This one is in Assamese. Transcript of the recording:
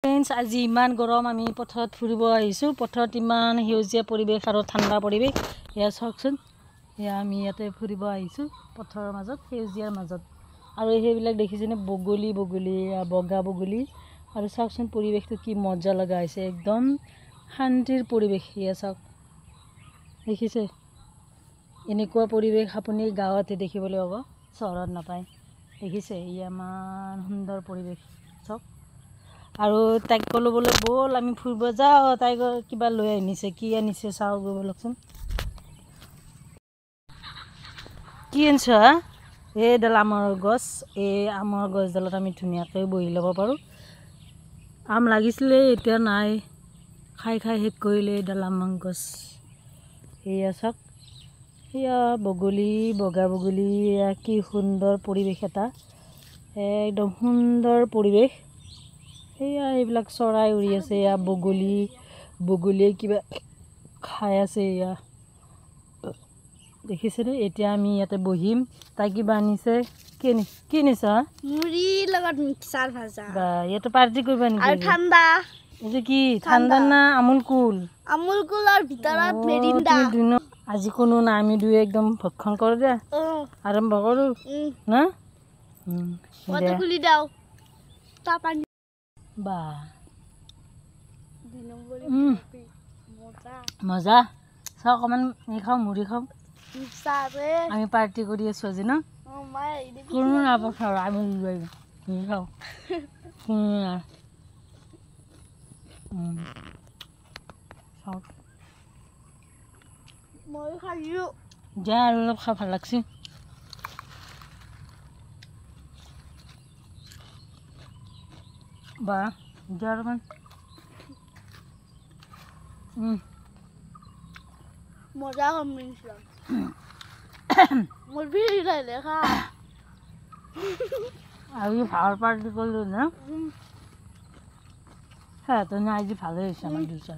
फ्रेंड्स आज इमान गरम आमी पथरत फुरिब आइसु पथरत इमान हेउजिया परिवेश आरो ठंडा परिवेश या सकसन या आमी याते फुरिब आइसु पथरर মাজত हेउजियार মাজত आरो हेबिलाक देखिছেনে बगली बगली बगा बगली आरो सकसन परिवेशটো কি মজা লাগা আছে एकदम শান্তিৰ পৰিবেশ ইয়া সক দেখিছে এনেকুৱা পৰিবেশ আপুনি গাঁৱতে দেখিবলৈ হ'ব চহৰত নাপায় দেখিছে ইমান সুন্দৰ পৰিবেশ সক আৰু তাইক কলো বলে বল আমি ফুৰিব যাও তাইক কিবা লৈ আনিছে কি আনিছে চাও গৈ বলকচোন কি আনছা এই ডাল আমৰ গছ ডালত আমি ধুনিয়াকৈ বহি ল'ব পাৰো আম লাগিছিলে এতিয়া নাই খাই খাই শেষ কৰিলে ডাল আমৰ গছ এয়া চাওক এয়া বগলী বগা বগলী কি সুন্দৰ পৰিবেশ এটা একদম সুন্দৰ পৰিবেশ এয়া এইবিলাক চৰাই উৰি আছে এয়া বগলীয়ে কিবা খাই আছে এয়া দেখিছেনে এতিয়া আমি ইয়াতে বহিম তাই কিবা আনিছে কি নিছা মুড়ি লগত মিক্সাৰ ভাজা বা ইয়াতে পাৰ্টি কৰিবা নেকি আৰু ঠাণ্ডা এই কি ঠাণ্ডা না আমুল কুলৰ ভিতৰত মেৰিণ্ডা আজি কোনো না আমি দুই একদম ভক্ষণ কৰো দে আৰম্ভ কৰো না মতে খুলি দাও তা পানী বা মজা চাও অকমান খাও মুড়ি খাও আমি পাৰ্টি কৰি আছো আজি ন কোনো না পঠাও আমি খাও মই খাইও যা আৰু অলপ খাই ভাল লাগছে বা যা আৰু মজা কম্বিনেশন মোৰ ভি খাইলে খা আমি ভাল পাৰ্টি কৰিলো না হ্যাঁ তো না আজি ভালো হয়েছে আমাৰ দুইটা